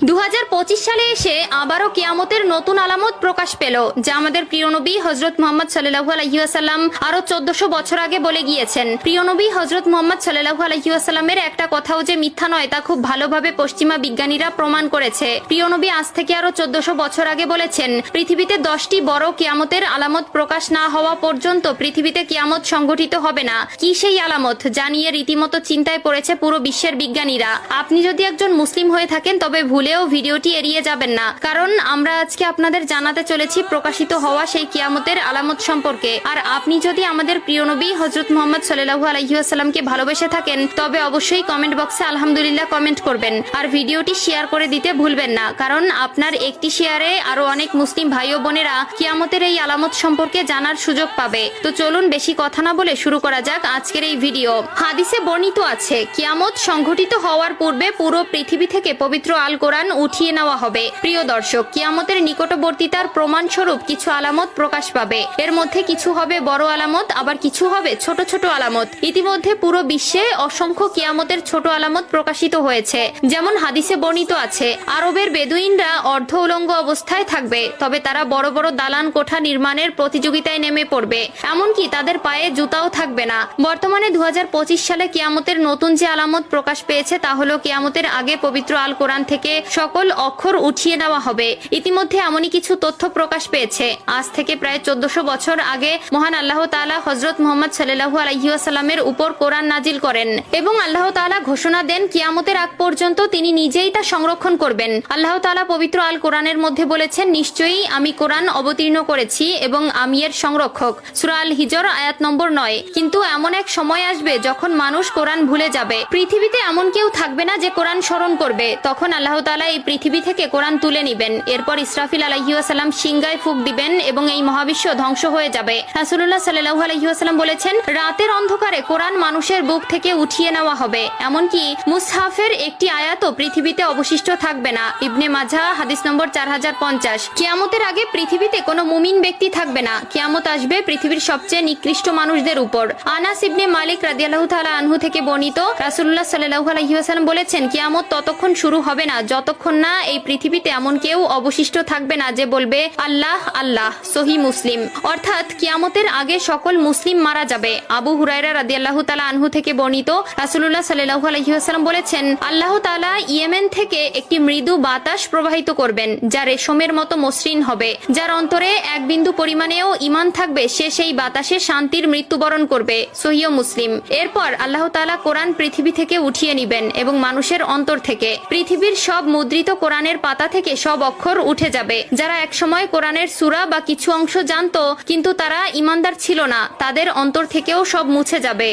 2025 সালে এসে আবারও কিয়ামতের নতুন আলামত প্রকাশ পেল, যা আমাদের প্রিয় নবী হযরত মুহাম্মদ সাল্লাল্লাহু আলাইহি ওয়াসাল্লাম আরো 1400 বছর আগে বলে গিয়েছেন। প্রিয় নবী হযরত মুহাম্মদ সাল্লাল্লাহু আলাইহি ওয়াসাল্লামের একটা কথাও যে মিথ্যা নয় তা খুব ভালোভাবে পশ্চিমা বিজ্ঞানীরা প্রমাণ করেছে। প্রিয় নবী আজ থেকে আরো 1400 বছর আগে বলেছেন, পৃথিবীতে 10টি বড় কিয়ামতের আলামত প্রকাশ না হওয়া পর্যন্ত পৃথিবীতে কিয়ামত সংঘটিত হবে না। কি সেই আলামত জানিয়ে রীতিমতো চিন্তায় পড়েছে পুরো বিশ্বের বিজ্ঞানীরা। আপনি যদি একজন মুসলিম হয়ে থাকেন তবে ভুলেও ভিডিওটি এড়িয়ে যাবেন না, কারণ আমরা আজকে আপনাদের জানাতে চলেছি প্রকাশিত হওয়া সেই কিয়ামতের আলামত সম্পর্কে। আর আপনি যদি আমাদের প্রিয় নবী হযরত মুহাম্মদ সাল্লাল্লাহু আলাইহি ওয়াসাল্লামকে ভালোবেসে থাকেন তবে অবশ্যই কমেন্ট বক্সে আলহামদুলিল্লাহ কমেন্ট করবেন আর ভিডিওটি শেয়ার করে দিতে ভুলবেন না, কারণ আপনার একটি শেয়ারে আরো অনেক মুসলিম ভাই ও বোনেরা কিয়ামতের এই আলামত সম্পর্কে জানার সুযোগ পাবে। তো চলুন বেশি কথা না বলে শুরু করা যাক আজকের এই ভিডিও। হাদিসে বর্ণিত আছে, কিয়ামত সংঘটিত হওয়ার পূর্বে পুরো পৃথিবী থেকে পবিত্র আল কোরআন উঠিয়ে নেওয়া হবে। প্রিয় দর্শক, কিয়ামতের নিকটবর্তীতার প্রমাণস্বরূপ কিছু আলামত প্রকাশ পাবে। এর মধ্যে কিছু হবে বড় আলামত, আবার কিছু হবে ছোট ছোট আলামত। ইতিমধ্যে পুরো বিশ্বে অসংখ্য কিয়ামতের ছোট আলামত প্রকাশিত হয়েছে। যেমন হাদিসে বর্ণিত আছে, আরবের বেদুইনরা অর্ধ উলঙ্গ অবস্থায় থাকবে, তবে তারা বড় বড় দালান কোঠা নির্মাণের প্রতিযোগিতায় নেমে পড়বে, এমনকি তাদের পায়ে জুতাও থাকবে না। বর্তমানে 2025 সালে কিয়ামতের নতুন যে আলামত প্রকাশ পেয়েছে তা হলো কিয়ামতের আগে পবিত্র আল কোরআন থেকে সকল অক্ষর উঠিয়ে নেওয়া হবে। ইতিমধ্যে এমনই কিছু তথ্য প্রকাশ পেয়েছে। আজ থেকে প্রায় 1400 বছর আগে মহান আল্লাহ তাআলা হযরত মুহাম্মদ সাল্লাল্লাহু আলাইহি ওয়াসাল্লামের উপর কোরআন নাজিল করেন এবং আল্লাহ তাআলা ঘোষণা দেন কিয়ামতের আগ পর্যন্ত তিনি নিজেই তা সংরক্ষণ করবেন। আল্লাহ তাআলা পবিত্র আল কোরআনের মধ্যে বলেছেন, নিশ্চয়ই আমি কোরআন অবতীর্ণ করেছি এবং আমি এর সংরক্ষক। সূরা আল হিজর আয়াত নম্বর 9। কিন্তু এমন এক সময় আসবে যখন মানুষ কোরআন ভুলে যাবে। পৃথিবীতে এমন কেউ থাকবে না যে কোরআন স্মরণ করবে। তখন আল্লাহ তাআলা এই পৃথিবী থেকে কোরআন তুলে নিবেন। এরপর ইসরাফিল আলাইহিস সালাম সিংহায় ফুঁক দিবেন এবং এই মহাবিশ্ব ধ্বংস হয়ে যাবে। রাসূলুল্লাহ সাল্লাল্লাহু আলাইহি ওয়াসাল্লাম বলেছেন, রাতের অন্ধকারে কোরআন মানুষের বুক থেকে উঠিয়ে নেওয়া হবে, এমনকি মুসহাফের একটি আয়াতও পৃথিবীতে অবশিষ্ট থাকবে না। ইবনে মাজাহ হাদিস নম্বর 4050। কিয়ামতের আগে পৃথিবীতে কোনো মুমিন ব্যক্তি থাকবে না। কিয়ামত আসবে পৃথিবীর সবচেয়ে নিকৃষ্ট মানুষদের উপর। আনাস ইবনে মালিক রাদিয়াল্লাহু তাআলা আনহু থেকে বর্ণিত, রাসূলুল্লাহ সাল্লাল্লাহু আলাইহি ওয়াসাল্লাম বলেছেন, কিয়ামত ততক্ষণ শুরু হবে না যতক্ষণ না এই পৃথিবীতে এমন কেউ অবশিষ্ট থাকবে না যে বলবে আল্লাহ আল্লাহ। সহিহ মুসলিম। অর্থাৎ কিয়ামতের আগে সকল মুসলিম মারা যাবে। আবু হুরায়রা রাদিয়াল্লাহু তাআলা আনহু থেকে বর্ণিত, রাসূলুল্লাহ সাল্লাল্লাহু আলাইহি ওয়াসাল্লাম বলেছেন, আল্লাহ তাআলা ইয়েমেন থেকে একটি মৃদু বাতাস প্রবাহিত করবেন যা রেশমের মতো মসৃণ হবে। যার অন্তরে এক বিন্দু পরিমাণেও ঈমান থাকবে সে সেই বাতাসে শান্তির মৃত্যুবরণ করবে। সহিহ মুসলিম। এরপর আল্লাহ তাআলা কোরআন পৃথিবী থেকে উঠিয়ে নিবেন এবং মানুষের অন্তর থেকে পৃথিবীর সব মুদ্রিত কোরআনের পাতা থেকে সব অক্ষর উঠে যাবে। যারা একসময় কোরআনের সূরা বা কিছু অংশ জানতো কিন্তু তারা ঈমানদার ছিল না, তাদের অন্তর থেকেও সব মুছে যাবে।